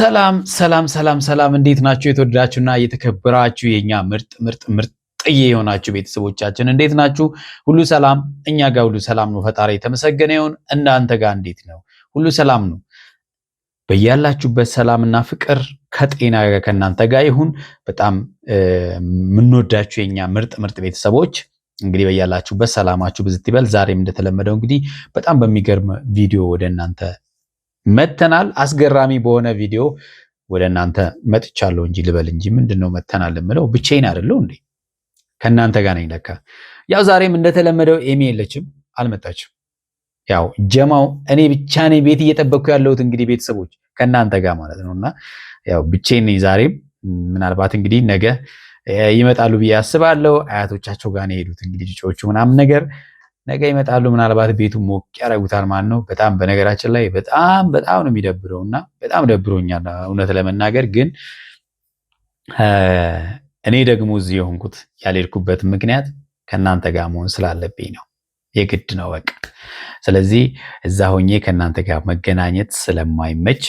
ሰላም ሰላም ሰላም ሰላም እንዴት ናችሁ? የተወደዳችሁና የተከበራችሁ የኛ ምርጥዬ የሆናችሁ ቤተሰቦቻችን እንዴት ናችሁ? ሁሉ ሰላም? እኛ ጋር ሁሉ ሰላም ነው። ፈጣሪ የተመሰገነ ይሁን። እናንተ ጋር እንዴት ነው? ሁሉ ሰላም ነው? በያላችሁበት ሰላምና ፍቅር ከጤና ጋር ከእናንተ ጋር ይሁን። በጣም የምንወዳችሁ የኛ ምርጥ ቤተሰቦች እንግዲህ በያላችሁበት ሰላማችሁ ብዝት ይበል። ዛሬም እንደተለመደው እንግዲህ በጣም በሚገርም ቪዲዮ ወደ እናንተ መተናል። አስገራሚ በሆነ ቪዲዮ ወደ እናንተ መጥቻለሁ እንጂ ልበል እንጂ ምንድነው መተናል የምለው ብቻዬን አይደለሁ እንዴ? ከናንተ ጋር ነኝ ለካ። ያው ዛሬም እንደተለመደው ኤሚ የለችም፣ አልመጣችም። ያው ጀማው እኔ ብቻ ነኝ ቤት እየጠበቅኩ ያለሁት እንግዲህ ቤተሰቦች ከናንተ ጋር ማለት ነውና ያው ብቻዬን ነኝ ዛሬም። ምናልባት እንግዲህ ነገ ይመጣሉ ብዬ አስባለሁ። አያቶቻቸው ጋር ነው የሄዱት እንግዲህ ልጆቹ ምናምን ነገር ነገ ይመጣሉ። ምናልባት ቤቱ ሞቅ ያደርጉታል ማለት ነው። በጣም በነገራችን ላይ በጣም ነው የሚደብረውና በጣም ደብሮኛል እውነት ለመናገር ግን እኔ ደግሞ እዚህ የሆንኩት ያልሄድኩበት ምክንያት ከናንተ ጋር መሆን ስላለብኝ ነው። የግድ ነው በቃ። ስለዚህ እዛ ሆኜ ከናንተ ጋር መገናኘት ስለማይመች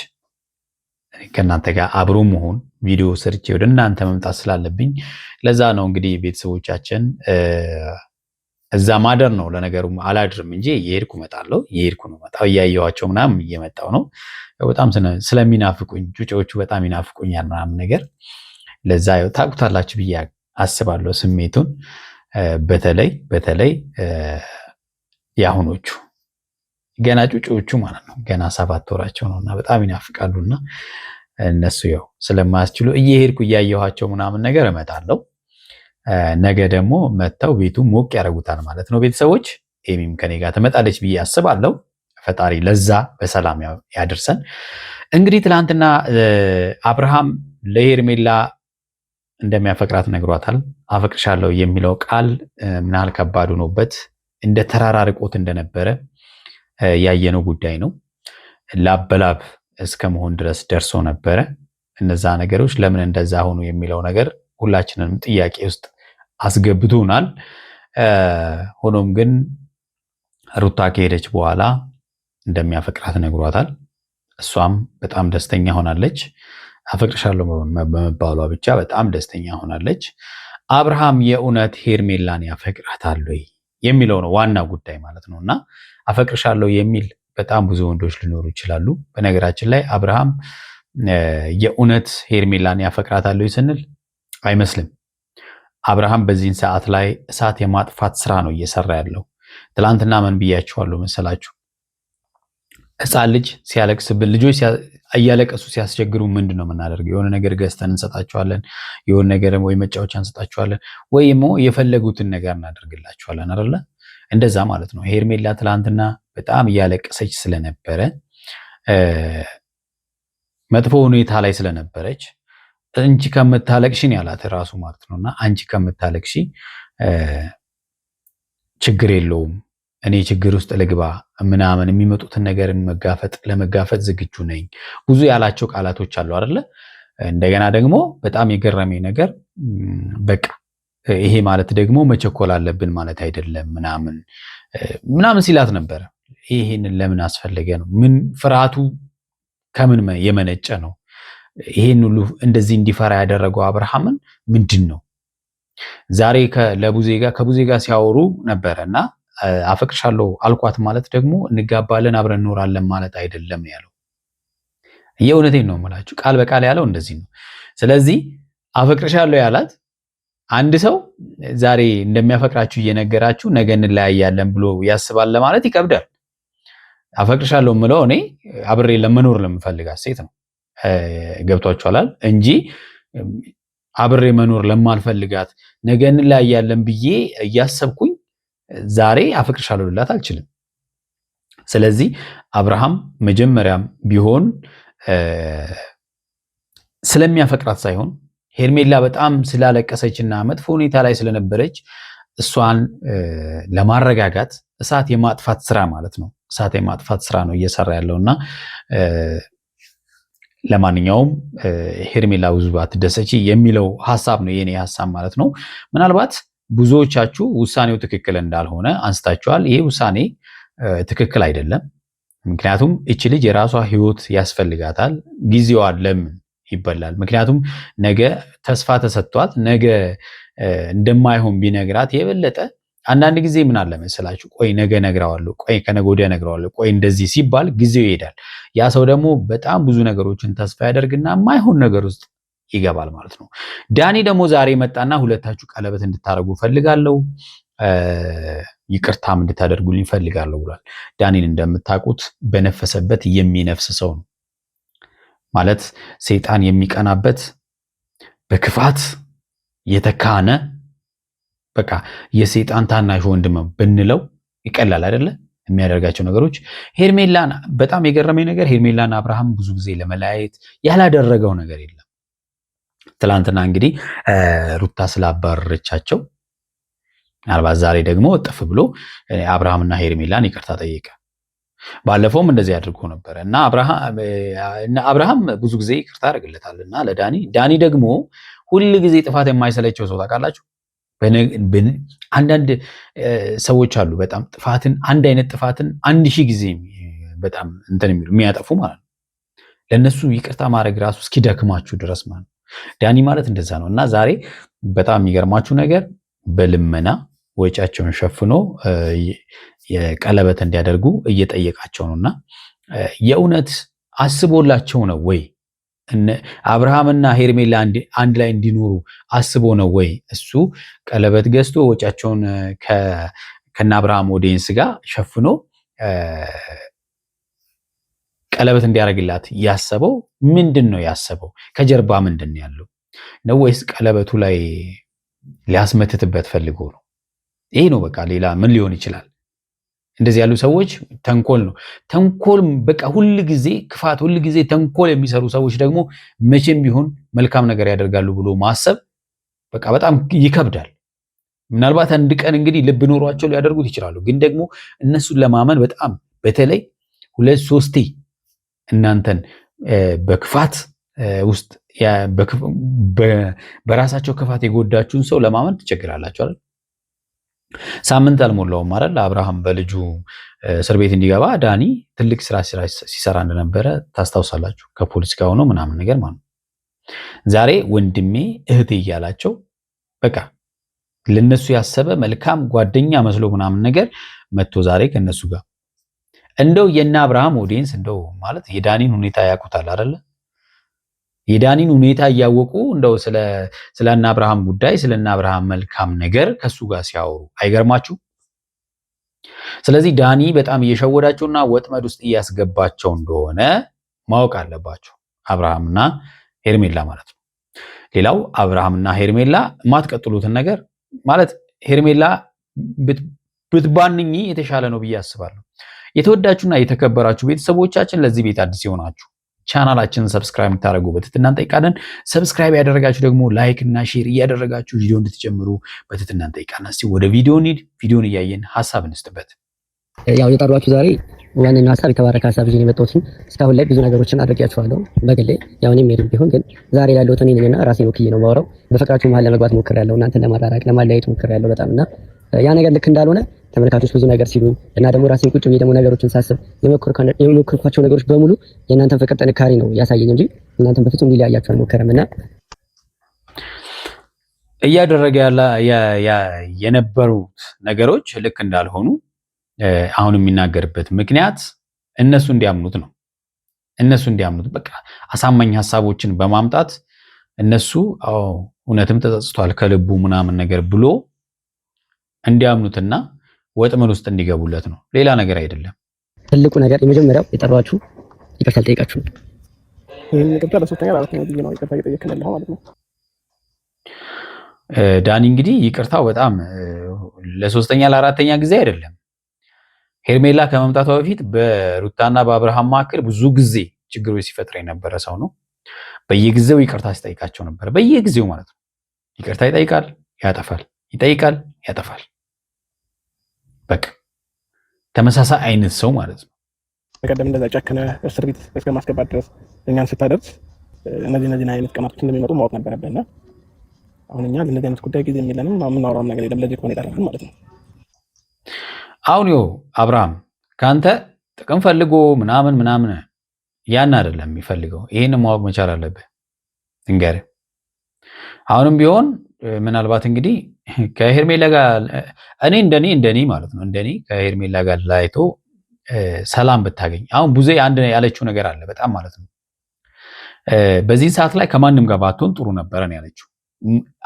ከናንተ ጋር አብሮ መሆን ቪዲዮ ሰርቼ ወደ እናንተ መምጣት ስላለብኝ ለዛ ነው እንግዲህ ቤተሰቦቻችን እዛ ማደር ነው። ለነገሩ አላድርም እንጂ እየሄድኩ እመጣለሁ፣ እየሄድኩ ነው መጣው እያየኋቸው ምናምን እየመጣው ነው። በጣም ስለሚናፍቁኝ ጩጬዎቹ በጣም ይናፍቁኛል ምናምን ነገር። ለዛ ታውቁታላችሁ ብዬ አስባለሁ ስሜቱን። በተለይ የአሁኖቹ ገና ጩጬዎቹ ማለት ነው ገና 7 ወራቸው ነውና በጣም ይናፍቃሉና እነሱ ያው ስለማያስችሉ እየሄድኩ እያየኋቸው ምናምን ነገር እመጣለሁ። ነገ ደግሞ መተው ቤቱ ሞቅ ያደርጉታል ማለት ነው። ቤተሰቦች ኤሚም ከኔ ጋር ትመጣለች ብዬ አስባለሁ። ፈጣሪ ለዛ በሰላም ያደርሰን። እንግዲህ ትላንትና አብርሃም ለሄርሜላ እንደሚያፈቅራት ነግሯታል። አፈቅርሻለሁ የሚለው ቃል ምን ያህል ከባድ ሆኖበት እንደ ተራራ ርቆት እንደነበረ ያየነው ጉዳይ ነው። ላበላብ እስከ መሆን ድረስ ደርሶ ነበረ። እነዛ ነገሮች ለምን እንደዛ ሆኑ የሚለው ነገር ሁላችንንም ጥያቄ ውስጥ አስገብቶናል። ሆኖም ግን ሩታ ከሄደች በኋላ እንደሚያፈቅራት ነግሯታል። እሷም በጣም ደስተኛ ሆናለች። አፈቅርሻለሁ በመባሏ ብቻ በጣም ደስተኛ ሆናለች። አብርሃም የእውነት ሄርሜላን ያፈቅራታል ወይ የሚለው ነው ዋና ጉዳይ ማለት ነውና አፈቅርሻለሁ የሚል በጣም ብዙ ወንዶች ሊኖሩ ይችላሉ። በነገራችን ላይ አብርሃም የእውነት ሄርሜላን ያፈቅራታል ወይ ስንል አይመስልም። አብርሃም በዚህን ሰዓት ላይ እሳት የማጥፋት ስራ ነው እየሰራ ያለው። ትላንትና ምን ብያችኋለሁ መሰላችሁ? ሕፃን ልጅ ሲያለቅስብን ልጆች እያለቀሱ ሲያስቸግሩ ምንድን ነው የምናደርገው? የሆነ ነገር ገዝተን እንሰጣቸዋለን፣ የሆነ ነገር ወይ መጫወቻ እንሰጣቸዋለን፣ ወይም የፈለጉትን ነገር እናደርግላቸዋለን አይደለ? እንደዛ ማለት ነው። ሄርሜላ ትላንትና በጣም እያለቀሰች ስለነበረ መጥፎ ሁኔታ ላይ ስለነበረች አንቺ ከምታለቅሺ ነው ያላት ራሱ ማለት ነውና አንቺ ከምታለቅሺ ችግር የለውም እኔ ችግር ውስጥ ልግባ ምናምን የሚመጡትን ነገርን ለመጋፈጥ ዝግጁ ነኝ ብዙ ያላቸው ቃላቶች አሉ አይደለ? እንደገና ደግሞ በጣም የገረመኝ ነገር በቃ ይሄ ማለት ደግሞ መቸኮል አለብን ማለት አይደለም ምናምን ሲላት ነበር። ይሄንን ለምን አስፈለገ ነው? ምን ፍርሃቱ ከምን የመነጨ ነው? ይሄን ሁሉ እንደዚህ እንዲፈራ ያደረገው አብርሃምን ምንድን ነው? ዛሬ ከቡዜ ጋር ሲያወሩ ነበረና አፈቅርሻለሁ አልኳት ማለት ደግሞ እንጋባለን አብረን እንኖራለን ማለት አይደለም ያለው። የእውነቴን ነው የምላችሁ፣ ቃል በቃል ያለው እንደዚህ ነው። ስለዚህ አፈቅርሻለሁ ያላት አንድ ሰው ዛሬ እንደሚያፈቅራችሁ እየነገራችሁ ነገ እንለያያለን ብሎ ያስባል ለማለት ይከብዳል። አፈቅርሻለሁ የምለው እኔ አብሬ ለመኖር ለምፈልጋት ሴት ነው። ገብቷችኋል እንጂ አብሬ መኖር ለማልፈልጋት ነገ እንለያያለን ብዬ እያሰብኩኝ ዛሬ አፈቅርሻለሁ ልላት አልችልም። ስለዚህ አብርሃም መጀመሪያም ቢሆን ስለሚያፈቅራት ሳይሆን ሄርሜላ በጣም ስላለቀሰችና መጥፎ ሁኔታ ላይ ስለነበረች እሷን ለማረጋጋት እሳት የማጥፋት ስራ ማለት ነው። እሳት የማጥፋት ስራ ነው እየሰራ ያለውና ለማንኛውም ሄርሜላ ብዙ ባትደሰች የሚለው ሐሳብ ነው የኔ ሐሳብ ማለት ነው። ምናልባት ብዙዎቻችሁ ውሳኔው ትክክል እንዳልሆነ አንስታችኋል። ይሄ ውሳኔ ትክክል አይደለም። ምክንያቱም እቺ ልጅ የራሷ ህይወት ያስፈልጋታል። ጊዜዋ ለምን ይበላል? ምክንያቱም ነገ ተስፋ ተሰጥቷት ነገ እንደማይሆን ቢነግራት የበለጠ አንዳንድ ጊዜ ምን አለ መሰላችሁ፣ ቆይ ነገ ነግረዋለሁ፣ ቆይ ከነገ ወዲያ ነግረዋለሁ፣ ቆይ እንደዚህ ሲባል ጊዜው ይሄዳል። ያ ሰው ደግሞ በጣም ብዙ ነገሮችን ተስፋ ያደርግና የማይሆን ነገር ውስጥ ይገባል ማለት ነው። ዳኒ ደግሞ ዛሬ መጣና ሁለታችሁ ቀለበት እንድታደርጉ ፈልጋለሁ፣ ይቅርታም እንድታደርጉልኝ ፈልጋለሁ ብሏል። ዳኒን እንደምታውቁት በነፈሰበት የሚነፍስ ሰው ነው ማለት ሰይጣን የሚቀናበት በክፋት የተካነ በቃ የሰይጣን ታናሽ ወንድም ብንለው ይቀላል አይደለ? የሚያደርጋቸው ነገሮች ሄርሜላን በጣም የገረመኝ ነገር ሄርሜላን አብርሃም ብዙ ጊዜ ለመለያየት ያላደረገው ነገር የለም። ትላንትና እንግዲህ ሩታ ስላባረረቻቸው ምናልባት ዛሬ ደግሞ ጥፍ ብሎ አብርሃምና ሄርሜላን ይቅርታ ጠየቀ። ባለፈውም እንደዚህ አድርጎ ነበረ እና አብርሃም ብዙ ጊዜ ይቅርታ ያደርግለታል እና ለዳኒ ዳኒ ደግሞ ሁል ጊዜ ጥፋት የማይሰለቸው ሰው ታውቃላችሁ። አንዳንድ ሰዎች አሉ በጣም ጥፋትን አንድ አይነት ጥፋትን 1000 ጊዜ በጣም እንትን የሚያጠፉ ማለት ነው። ለነሱ ይቅርታ ማድረግ ራሱ እስኪደክማችሁ ድረስ ማለት ነው። ዳኒ ማለት እንደዛ ነው እና ዛሬ በጣም የሚገርማችሁ ነገር በልመና ወጪያቸውን ሸፍኖ የቀለበት እንዲያደርጉ እየጠየቃቸው ነውና የእውነት አስቦላቸው ነው ወይ? አብርሃምና ሄርሜላ አንድ ላይ እንዲኖሩ አስቦ ነው ወይ እሱ ቀለበት ገዝቶ ወጪያቸውን ከነ አብርሃም ኦዲየንስ ጋር ሸፍኖ ቀለበት እንዲያደርግላት ያሰበው? ምንድን ነው ያሰበው? ከጀርባ ምንድን ነው ያለው ነው? ወይስ ቀለበቱ ላይ ሊያስመትትበት ፈልጎ ነው? ይሄ ነው በቃ። ሌላ ምን ሊሆን ይችላል? እንደዚህ ያሉ ሰዎች ተንኮል ነው። ተንኮል በቃ ሁል ጊዜ ክፋት፣ ሁል ጊዜ ተንኮል የሚሰሩ ሰዎች ደግሞ መቼም ቢሆን መልካም ነገር ያደርጋሉ ብሎ ማሰብ በቃ በጣም ይከብዳል። ምናልባት አንድ ቀን እንግዲህ ልብ ኖሯቸው ሊያደርጉት ይችላሉ። ግን ደግሞ እነሱን ለማመን በጣም በተለይ 2-3 እናንተን በክፋት ውስጥ በራሳቸው ክፋት የጎዳችሁን ሰው ለማመን ትቸግራላችሁ አይደል? ሳምንት አልሞላውም አይደል አብርሃም በልጁ እስር ቤት እንዲገባ ዳኒ ትልቅ ስራ ሲሰራ እንደነበረ ታስታውሳላችሁ። ከፖሊስ ጋር ሆኖ ምናምን ነገር ማለት ነው። ዛሬ ወንድሜ እህቴ እያላቸው በቃ ለነሱ ያሰበ መልካም ጓደኛ መስሎ ምናምን ነገር መጥቶ ዛሬ ከነሱ ጋር እንደው የና አብርሃም ኦዲየንስ እንደው ማለት የዳኒን ሁኔታ ያውቁታል አይደለ? የዳኒን ሁኔታ እያወቁ እንደው ስለና አብርሃም ጉዳይ ስለና አብርሃም መልካም ነገር ከሱ ጋር ሲያወሩ አይገርማችሁ? ስለዚህ ዳኒ በጣም እየሸወዳቸውና ወጥመድ ውስጥ እያስገባቸው እንደሆነ ማወቅ አለባቸው አብርሃምና ሄርሜላ ማለት ነው። ሌላው አብርሃምና ሄርሜላ የማትቀጥሉትን ነገር ማለት ሄርሜላ ብትባንኝ የተሻለ ነው ብዬ አስባለሁ። የተወዳችሁና የተከበራችሁ ቤተሰቦቻችን ለዚህ ቤት አዲስ የሆናችሁ ቻናላችንን ሰብስክራይብ እንድታደርጉ በትህትና እንጠይቃለን። ሰብስክራይብ ያደረጋችሁ ደግሞ ላይክ እና ሼር እያደረጋችሁ ቪዲዮ እንድትጀምሩ በትህትና እንጠይቃለን። እስቲ ወደ ቪዲዮ እንሂድ። ቪዲዮን እያየን ሀሳብ እንስጥበት። ያው የጠሯችሁ ዛሬ ዋናው ሀሳብ የተባረከ ሀሳብ ይዤ የመጣሁት እስካሁን ላይ ብዙ ነገሮችን አድርጌያችኋለሁ በግሌ። ያው እኔም ሄድም ቢሆን ግን ዛሬ ያለሁት እኔ ነኝና ራሴን ወክዬ ነው የማወራው። በፍቅራችሁ መሀል ለመግባት ሞክሬያለሁ፣ እናንተን ለማራራቅ ለማለያየት ሞክሬያለሁ በጣም እና ያ ነገር ልክ እንዳልሆነ ተመልካቾች ብዙ ነገር ሲሉኝ እና ደግሞ ራሴን ቁጭ ብዬ ደግሞ ነገሮችን ሳስብ የሞከርኳቸው ነገሮች በሙሉ የእናንተን ፍቅር ጥንካሬ ነው ያሳየኝ እንጂ እናንተን በፍጹም ሊለያያችሁ አልሞከረም። እና እያደረገ የነበሩት ነገሮች ልክ እንዳልሆኑ አሁን የሚናገርበት ምክንያት እነሱ እንዲያምኑት ነው። እነሱ እንዲያምኑት በቃ አሳማኝ ሀሳቦችን በማምጣት እነሱ እውነትም ተጸጽቷል ከልቡ ምናምን ነገር ብሎ እንዲያምኑትና ወጥመድ ውስጥ እንዲገቡለት ነው። ሌላ ነገር አይደለም። ትልቁ ነገር የመጀመሪያው የጠሯችሁ ይቅርታ ልጠይቃችሁ ነው። ይሄን ይቅርታ ለሶስተኛ ለአራተኛ ጊዜ ነው ይቅርታ እየጠየቅን ያለው ማለት ነው። ዳኒ እንግዲህ ይቅርታው በጣም ለሶስተኛ ለአራተኛ ጊዜ አይደለም። ሄርሜላ ከመምጣቷ በፊት በሩታና በአብርሃም መካከል ብዙ ጊዜ ችግሮች ሲፈጥር የነበረ ሰው ነው። በየጊዜው ይቅርታ ሲጠይቃቸው ነበር። በየጊዜው ማለት ነው። ይቅርታ ይጠይቃል፣ ያጠፋል፣ ይጠይቃል፣ ያጠፋል። በቃ ተመሳሳይ አይነት ሰው ማለት ነው። በቀደም እንደዛ ጨክነ እስር ቤት እስከ ማስገባት ድረስ እኛን ስታደርስ እነዚህ አይነት ቀናቶች እንደሚመጡ ማወቅ ነበረብህና አሁን እኛ ለነዚህ አይነት ጉዳይ ጊዜ የሚለንም የምናወራው ነገር የለም። ለዚህ ከሆነ ይጠራል ማለት ነው። አሁን አብርሃም ካንተ ጥቅም ፈልጎ ምናምን ያን አይደለም የሚፈልገው። ይሄን ማወቅ መቻል አለብህ። እንገርህ አሁንም ቢሆን ምናልባት እንግዲህ ከሄርሜላ ጋር እኔ እንደኔ ማለት ነው እንደኔ ከሄርሜላ ጋር ላይቶ ሰላም ብታገኝ አሁን ቡዜ አንድ ያለችው ነገር አለ በጣም ማለት ነው። በዚህ ሰዓት ላይ ከማንም ጋር ባትሆን ጥሩ ነበረ ነው ያለችው።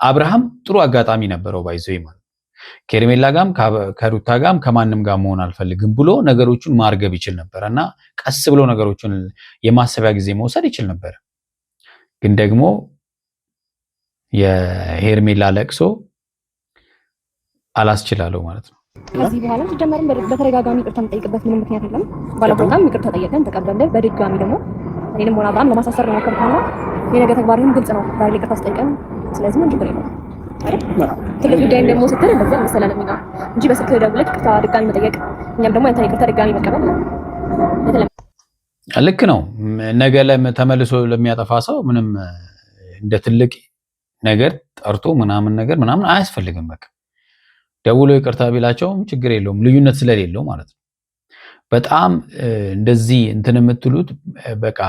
አብርሃም ጥሩ አጋጣሚ ነበረው ባይዘይ ማለት ከሄርሜላ ጋርም ከሩታ ጋርም ከማንም ጋር መሆን አልፈልግም ብሎ ነገሮቹን ማርገብ ይችል ነበር እና ቀስ ብሎ ነገሮቹን የማሰቢያ ጊዜ መውሰድ ይችል ነበር። ግን ደግሞ የሄርሜላ ለቅሶ አላስችላለው ማለት ነው። ከዚህ በኋላ ሲጀመርም በተደጋጋሚ ይቅርታ የምጠይቅበት ምንም ምክንያት የለም። ባለቦታም ይቅርታ ጠየቀን ተቀበልን። በድጋሚ ደግሞ እኔንም ሆነ አብርሃም ለማሳሰር ነው ሞከርኩና የነገ ተግባርህም ግልጽ ነው። ዛሬ ይቅርታ አስጠይቀን፣ ስለዚህ ምን ችግር የለውም። ትልቅ ጉዳይም ደግሞ ስትል እንደዚህ መሰለንም ነው እንጂ በስልክ ደውለህ ይቅርታ ድጋሚ መጠየቅ እኛም ደግሞ ያንተን ይቅርታ ድጋሚ መቀበል ልክ ነው። ነገ ተመልሶ ለሚያጠፋ ሰው ምንም እንደ ትልቅ ነገር ጠርቶ ምናምን አያስፈልግም። በቃ ደውሎ ይቅርታ ቢላቸውም ችግር የለውም፣ ልዩነት ስለሌለው ማለት ነው። በጣም እንደዚህ እንትን የምትሉት በቃ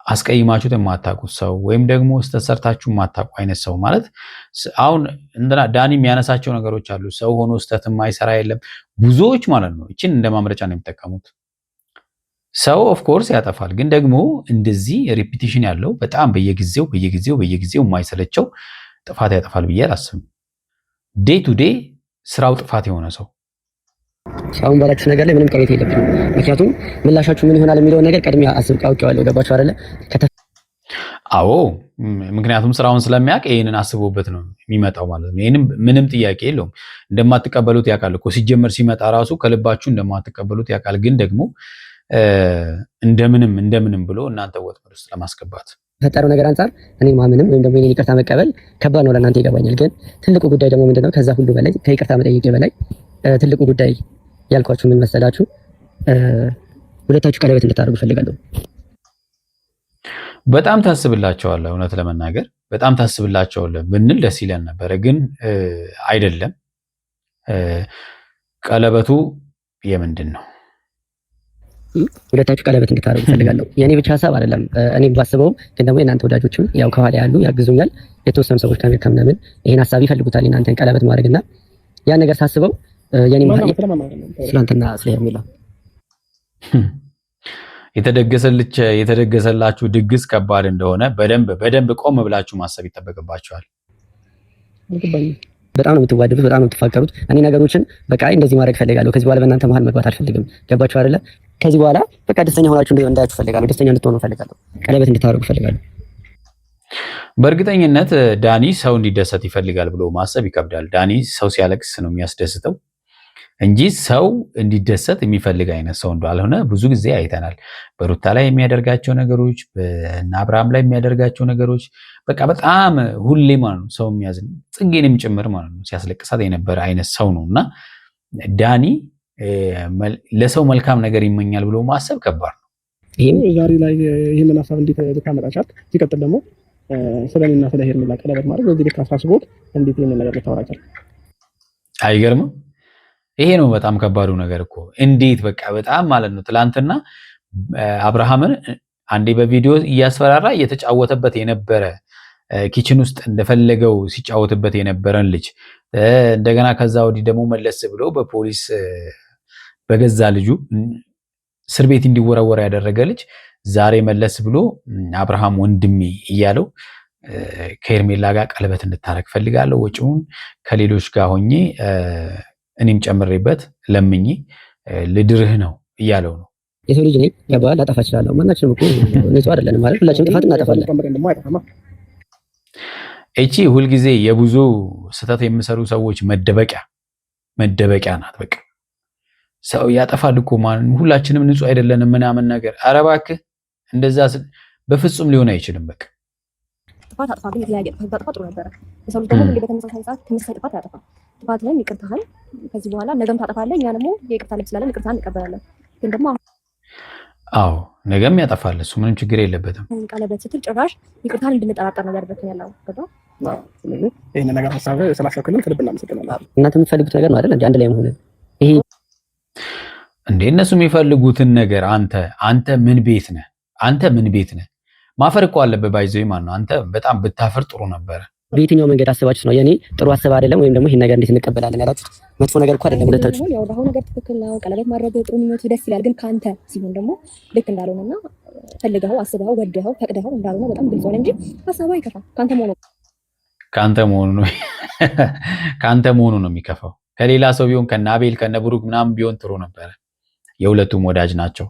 አስቀይማችሁት የማታውቁት ሰው ወይም ደግሞ ስተሰርታችሁ የማታውቁ አይነት ሰው ማለት አሁን እንደና ዳኒ የሚያነሳቸው ነገሮች አሉ። ሰው ሆኖ ስተት የማይሰራ የለም ብዙዎች ማለት ነው። እቺን እንደ ማምረጫ ነው የሚጠቀሙት። ሰው ኦፍ ኮርስ ያጠፋል፣ ግን ደግሞ እንደዚህ ሪፒቲሽን ያለው በጣም በየጊዜው የማይሰለቸው ጥፋት ያጠፋል ብዬ አላስብም። ዴይ ቱ ዴይ ስራው ጥፋት የሆነ ሰው አሁን ባላችሁ ነገር ላይ ምንም ቅሬታ የለብኝም። ምክንያቱም ምላሻችሁ ምን ይሆናል የሚለውን ነገር ቀድሜ አውቄዋለሁ። ገባችሁ አይደለ? አዎ፣ ምክንያቱም ስራውን ስለሚያውቅ ይሄንን አስቦበት ነው የሚመጣው ማለት ነው። ይሄንም ምንም ጥያቄ የለውም። እንደማትቀበሉት ያውቃል እኮ ሲጀመር ሲመጣ ራሱ ከልባችሁ እንደማትቀበሉት ያውቃል። ግን ደግሞ እንደምንም ብሎ እናንተ ወጥመድ ውስጥ ለማስገባት ፈጠረው ነገር አንፃር እኔ ማምንም ወይም ደግሞ የኔን ይቅርታ መቀበል ከባድ ነው ለእናንተ ይገባኛል። ግን ትልቁ ጉዳይ ደግሞ ምንድነው? ከዛ ሁሉ በላይ ከይቅርታ መጠየቅ በላይ ትልቁ ጉዳይ ያልኳችሁ ምን መሰላችሁ? ሁለታችሁ ቀለበት እንድታደርጉ ፈልጋለሁ። በጣም ታስብላቸዋለህ። እውነት ለመናገር በጣም ታስብላቸዋለህ ብንል ደስ ይለን ነበረ፣ ግን አይደለም። ቀለበቱ የምንድን ነው? ሁለታችሁ ቀለበት እንድታደርጉ ፈልጋለሁ። የኔ ብቻ ሀሳብ አይደለም። እኔ ባስበውም ግን ደግሞ የእናንተ ወዳጆችም ያው ከኋላ ያሉ ያግዙኛል። የተወሰኑ ሰዎች ከአሜሪካ ምናምን ይሄን ሀሳብ ይፈልጉታል የእናንተን ቀለበት ማድረግና ያን ነገር ሳስበው የኔ ማለት ስለአንተና ስለ ሄርሜላ የተደገሰላችሁ ድግስ ከባድ እንደሆነ በደንብ ቆም ብላችሁ ማሰብ ይጠበቅባችኋል። በጣም ነው የምትዋደዱት፣ በጣም ነው የምትፋቀሩት። እኔ ነገሮችን በቃ እንደዚህ ማድረግ ፈልጋለሁ። ከዚህ በኋላ በእናንተ መሀል መግባት አልፈልግም። ገባችሁ አይደለ? ከዚህ በኋላ በቃ ደስተኛ ሆናችሁ እንዳያችሁ ፈልጋለሁ። ደስተኛ እንድትሆኑ ፈልጋለሁ። ቀለበት እንድታደርጉ ፈልጋለሁ። በእርግጠኝነት ዳኒ ሰው እንዲደሰት ይፈልጋል ብሎ ማሰብ ይከብዳል። ዳኒ ሰው ሲያለቅስ ነው የሚያስደስተው እንጂ ሰው እንዲደሰት የሚፈልግ አይነት ሰው እንዳልሆነ ብዙ ጊዜ አይተናል። በሩታ ላይ የሚያደርጋቸው ነገሮች፣ በአብርሃም ላይ የሚያደርጋቸው ነገሮች በቃ በጣም ሁሌ ማለት ነው ሰው የሚያዝን ጽጌንም ጭምር ማለት ነው ሲያስለቅሳት የነበረ አይነት ሰው ነው እና ዳኒ ለሰው መልካም ነገር ይመኛል ብሎ ማሰብ ከባድ ነው። ይሄም ዛሬ ላይ ይሄንን ሀሳብ እንዴት ልታመጣቻት? ሲቀጥል ደግሞ ስለኔና ስለ ሄርሜላ ቀለበት ማድረግ በዚህ ልክ አሳስቦት እንዴት ይሄንን ነገር ልታወራቻል? አይገርምም? ይሄ ነው በጣም ከባዱ ነገር እኮ። እንዴት በቃ በጣም ማለት ነው ትላንትና አብርሃምን አንዴ በቪዲዮ እያስፈራራ እየተጫወተበት የነበረ ኪችን ውስጥ እንደፈለገው ሲጫወትበት የነበረን ልጅ እንደገና ከዛ ወዲህ ደግሞ መለስ ብሎ በፖሊስ በገዛ ልጁ እስር ቤት እንዲወረወር ያደረገ ልጅ ዛሬ መለስ ብሎ አብርሃም ወንድሜ እያለው ከሄርሜላ ጋር ቀለበት እንድታረግ ፈልጋለሁ፣ ወጪውን ከሌሎች ጋር ሆኜ እኔም ጨምሬበት ለምኜ ልድርህ ነው እያለው ነው። የሰው ልጅ ነኝ ያባል ላጠፋ እችላለሁ። ማናችንም እኮ ንጹህ አይደለንም ማለት ሁላችንም ጥፋት እናጠፋለን። እቺ ሁልጊዜ የብዙ ስህተት የሚሰሩ ሰዎች መደበቂያ ናት። በቃ ሰው ያጠፋል እኮ ማን ሁላችንም ንጹህ አይደለንም ምናምን ነገር። ኧረ እባክህ እንደዛ በፍጹም ሊሆን አይችልም። በቃ ጥፋት አጥፋ፣ ግን የተለያየ ጥፋት ጥሩ ነበረ። የሰው ልጅ ደግሞ በተመሳሳይ ሰዓት ተመሳሳይ ጥፋት ያጠፋ ጥፋት ላይ ይቅርታህን ከዚህ በኋላ ነገም ታጠፋለህ። እኛ ደግሞ የይቅርታ ልብ ስላለን ይቅርታህን እንቀበላለን። ግን ደግሞ አዎ ነገም ያጠፋል እሱ ምንም ችግር የለበትም። ቀለበት ስትል ጭራሽ ይቅርታህን እንድንጠራጠር ነው ያደረግን ያለው ገባ። ስለዚህ ይሄን ነገር ሀሳብ ስላሰብክልን ከልብ እናመሰግናለን። እናንተ የምትፈልጉት ነገር ነው አይደል? አንድ ላይ መሆን ይሄ እንዴ እነሱ የሚፈልጉትን ነገር አንተ ምን ቤት ነህ? አንተ ምን ቤት ነህ? ማፈር እኮ አለበት። ባይዘይ ማን ነው አንተ በጣም ብታፈር ጥሩ ነበረ። በየትኛው መንገድ አስባችሁ ነው? የኔ ጥሩ አስብ አይደለም ወይም ደግሞ ይሄን ነገር እንዴት እንቀበላለን ያላችሁት? መጥፎ ነገር እኮ አይደለም። ሁለታችሁ ያው ለሆነ ነገር ትክክል ነው። ቀለበት ማድረግ ጥሩ ምኞት ደስ ይላል። ግን ካንተ ሲሆን ደግሞ ልክ እንዳልሆነና ፈልገው አስበው ወደኸው ፈቅደኸው እንዳልሆነ በጣም ግልጽ ሆነ እንጂ ሐሳቡ አይከፋም። ካንተ መሆኑ ነው የሚከፋው። ከሌላ ሰው ቢሆን ከነ አቤል ከነ ብሩክ ምናምን ቢሆን ጥሩ ነበረ። የሁለቱም ወዳጅ ናቸው።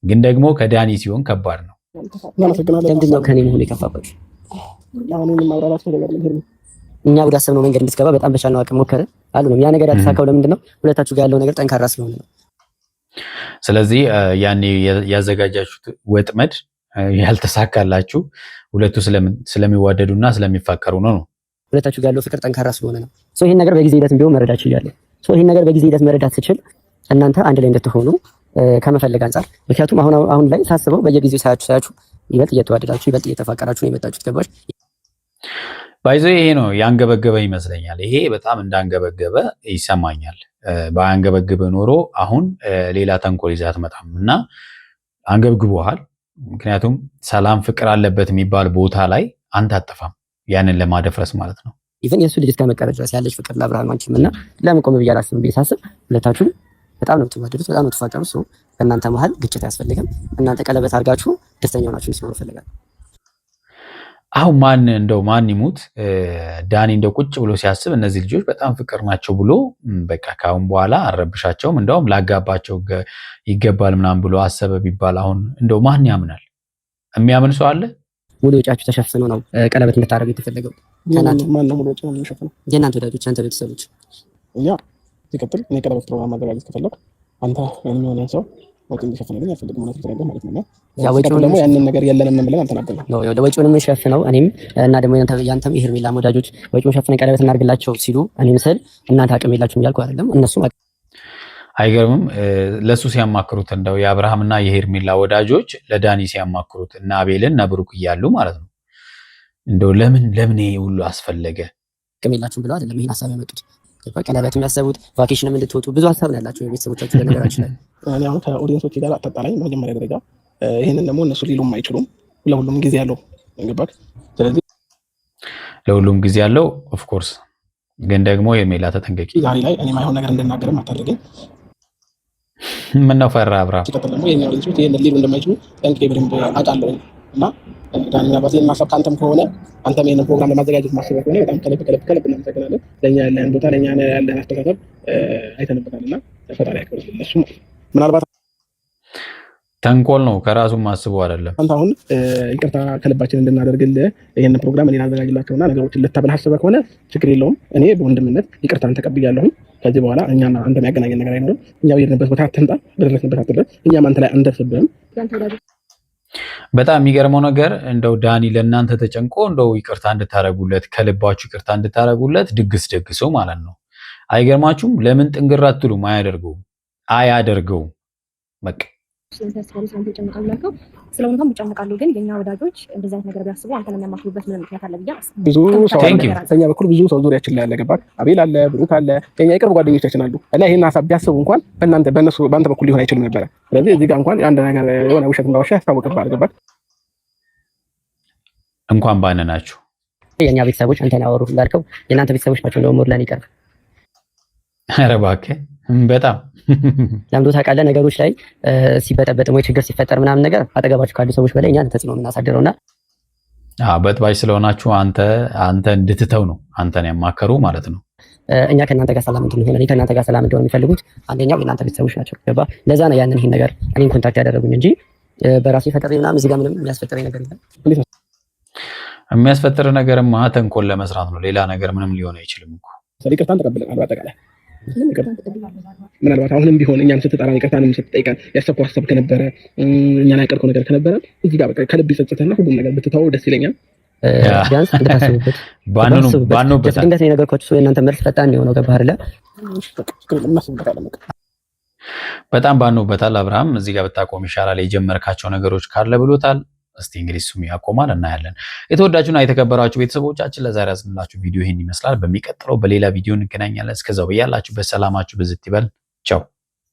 ግን ደግሞ ከዳኒ ሲሆን ከባድ ነው። ለምንድን ነው ከኔ መሆኑ የከፋባችሁ? እኛ ወደ አሰብነው መንገድ እንድትገባ በጣም በቻልነው አቅም ሞከረ አሉ ነው። ያ ነገር ያልተሳካው ለምንድን ነው? ሁለታችሁ ጋር ያለው ነገር ጠንካራ ስለሆነ ነው። ስለዚህ ያኔ ያዘጋጃችሁት ወጥመድ ያልተሳካላችሁ ሁለቱ ስለሚዋደዱና ስለሚፋቀሩ ነው። ሁለታችሁ ጋር ያለው ፍቅር ጠንካራ ስለሆነ ነው። ይሄን ነገር በጊዜ ሂደት ቢሆን መረዳት ይችላል። ይሄን ነገር በጊዜ ሂደት መረዳት ስችል እናንተ አንድ ላይ እንድትሆኑ ከመፈለግ አንፃር፣ ምክንያቱም አሁን ላይ ሳስበው በየጊዜው ሳያችሁ ይበልጥ እየተዋደዳችሁ ይበልጥ እየተፋቀራችሁ ነው የመጣችሁት። ገባሽ? ባይዞ ይሄ ነው ያንገበገበ ይመስለኛል። ይሄ በጣም እንዳንገበገበ ይሰማኛል። ባያንገበገበ ኖሮ አሁን ሌላ ተንኮል ይዘህ አትመጣም እና አንገብግቦሃል። ምክንያቱም ሰላም ፍቅር አለበት የሚባል ቦታ ላይ አንተ አጠፋም ያንን ለማደፍረስ ማለት ነው። ኢቨን የሱ ልጅ እስከመቀረጽ ድረስ ያለች ፍቅር ለአብርሃም አንቺም እና ለምን ቆም ብዬ አላስብም ብዬ ሳስብ ሁለታችሁ በጣም ነው የምትዋደዱት፣ በጣም ነው የምትፋቀሩት። ሰው ከእናንተ መሀል ግጭት አያስፈልግም። እናንተ ቀለበት አድርጋችሁ ደስተኛ ሆናችሁ ሲኖር ፈልጋለሁ። አሁን ማን ይሙት ዳኒ እንደው ቁጭ ብሎ ሲያስብ እነዚህ ልጆች በጣም ፍቅር ናቸው ብሎ በቃ ካሁን በኋላ አረብሻቸውም እንደውም ላጋባቸው ይገባል ምናምን ብሎ አሰበ ቢባል አሁን እንደው ማን ያምናል? የሚያምን ሰው አለ? ሙሉ ወጪያችሁ ተሸፍኖ ነው ቀለበት እንድታደርጉ የተፈለገው። ማን ነው ሙሉ ወጪ ነው የሚሸፍነው? የእናንተ ወዳጆች፣ አንተ ቤተሰቦች። እኛ ሲቀጥል እኔ ቀለበት ፕሮግራም ማዘጋጀት ከፈለኩ አንተ ምንም የሆነ ሰው ወጪ እንዲሸፍንልኝ አልፈልግም ማለት ነው ማለት ነው። ያው ወጪውን ደግሞ ያንን ነገር የለንም ብለን አንተናገርም ነው ያው ወጪውን የምንሸፍነው እኔም እና ደግሞ ያንተም የሄርሜላ ወዳጆች ወጪውን ሸፍነን ቀለበት እናድርግላቸው ሲሉ እኔም ስል እናንተ አቅም የላችሁም እያልኩ አይደለም። እነሱም አይገርምም ለሱ ሲያማክሩት እንደው የአብርሃምና የሄርሜላ ወዳጆች ለዳኒ ሲያማክሩት እና አቤልን እና ብሩክ እያሉ ማለት ነው። እንደው ለምን ይሄ ሁሉ አስፈለገ? አቅም የላችሁም ብለው አይደለም ይሄን ሐሳብ ያመጡት። ቀለበት የሚያሰቡት ቫኬሽንም እንድትወጡ ብዙ ሐሳብ ነው ያላቸው የቤተሰቦቻችሁ ለነገራችን ላይ። እኔ አሁን ከኦዲየንሶች ጋር አጣጣላይ መጀመሪያ ደረጃ ይሄንን ደግሞ እነሱ ሊሉም አይችሉም። ለሁሉም ጊዜ ያለው እንግባክ። ስለዚህ ለሁሉም ጊዜ ያለው ኦፍ ኮርስ፣ ግን ደግሞ ሄርሜላ ተጠንቀቂ። ዛሬ ላይ እኔ ማይሆን ነገር እንድናገርም አታደርገኝ። ምን ነው ፈራ አብርሃም። ሲቀጥል ደግሞ የኛ ልጆች ይሄንን ሊሉ እንደማይችሉ ጠንቅቄ በደንብ አውቃለሁ እና ዳኒና ባዜን ማሰብ ካንተም ከሆነ አንተም ይሄንን ፕሮግራም ለማዘጋጀት ማሰብ ከሆነ በጣም ከልብ እናመሰግናለን። ለኛ ያለን ቦታ ለኛ ያለን አስተሳሰብ አይተንበታልና ፈጣሪ ያክብርልን። እሱ ምናልባት ተንኮል ነው ከራሱም አስቦ አይደለም። አንተ አሁን ይቅርታ ከልባችን እንድናደርግልህ ይሄንን ፕሮግራም እኔን አዘጋጅላቸውና ነገሮችን ልታበላህ አስበህ ከሆነ ችግር የለውም። እኔ በወንድምነት ይቅርታን ተቀብያለሁኝ። ከዚህ በኋላ እኛና አንተ የሚያገናኘን ነገር አይኖርም። እኛው የሄድንበት ቦታ አትምጣ፣ በደረስንበት አትድረስ፣ እኛም አንተ ላይ አንደርስብህም። በጣም የሚገርመው ነገር እንደው ዳኒ ለእናንተ ተጨንቆ እንደው ይቅርታ እንድታረጉለት ከልባችሁ ይቅርታ እንድታረጉለት ድግስ ደግሶ ማለት ነው። አይገርማችሁም? ለምን ጥንግር አትሉም? አያደርገውም በቃ ስለሆነም ይጨነቃሉ። ግን የኛ ወዳጆች እንደዚህ አይነት ነገር ቢያስቡ አንተን የሚያማክሩበት ምን ምክንያት አለ ብዬ አስባለሁ። ብዙ ሰው በእኛ በኩል ብዙ ሰው ዙሪያችን ላይ ያለ ገባክ። አቤል አለ፣ ብሩክ አለ፣ የኛ የቅርብ ጓደኞቻችን አሉ እና ይሄን ሀሳብ ቢያስቡ እንኳን በአንተ በኩል ሊሆን አይችልም ነበረ። ስለዚህ እዚህ ጋር እንኳን አንድ ነገር የሆነ ውሸት እንዳዋሻ ያስታውቅብሃል። ገባክ? እንኳን ባነናችሁ የኛ ቤተሰቦች አንተን ያወሩ እንዳልከው የእናንተ ቤተሰቦች ናቸው እንደውም ወርላን ይቀርብ። ኧረ እባክህ በጣም ለምዶ ታውቃለህ፣ ነገሮች ላይ ሲበጠበጥ ወይ ችግር ሲፈጠር ምናምን ነገር አጠገባችሁ ካሉ ሰዎች በላይ እኛን ተጽዕኖ የምናሳድረውና በጥባጭ ስለሆናችሁ አንተ እንድትተው ነው አንተን ያማከሩ ማለት ነው። እኛ ከእናንተ ጋር ሰላም እንድንሆን እኔ ከእናንተ ጋር ሰላም እንድሆን የሚፈልጉት አንደኛው የእናንተ ቤተሰቦች ናቸው። ገባ? ለዛ ነው ያንን ይሄን ነገር እኔን ኮንታክት ያደረጉኝ እንጂ በራሴ ፈጠሬ ምናምን እዚህ ጋር ምንም የሚያስፈጥረኝ ነገር የለም። የሚያስፈጥር ነገርማ ተንኮል ለመስራት ነው። ሌላ ነገር ምንም ሊሆን አይችልም እኮ። ይቅርታን ተቀብለናል በአጠቃላይ ምናልባት አሁንም ቢሆን እኛም ስትጠራን ይቅርታንም ስትጠይቀን ያሰብከው ሀሳብ ከነበረ እኛን ያቀርከው ነገር ከነበረ እዚህ ጋር በቃ ከልብ ይጸጽተና ሁሉም ነገር ብትተው ደስ ይለኛል። ቢያንስ እንድታስቡበት ባኖበት ድንገት የነገርኳችሁ ሰው የእናንተ መልስ ፈጣን የሆነው ገባህ አይደለ? በጣም ባኖበታል። አብርሃም እዚህ ጋር ብታቆም ይሻላል፣ የጀመርካቸው ነገሮች ካለ ብሎታል። እስቲ እንግዲህ እሱም ያቆማል፣ እናያለን። የተወዳጁና የተከበራችሁ ቤተሰቦቻችን ለዛሬ ያዝንላችሁ ቪዲዮ ይህን ይመስላል። በሚቀጥለው በሌላ ቪዲዮ እንገናኛለን። እስከዛው በያላችሁበት ሰላማችሁ ብዝት ይበል። ቻው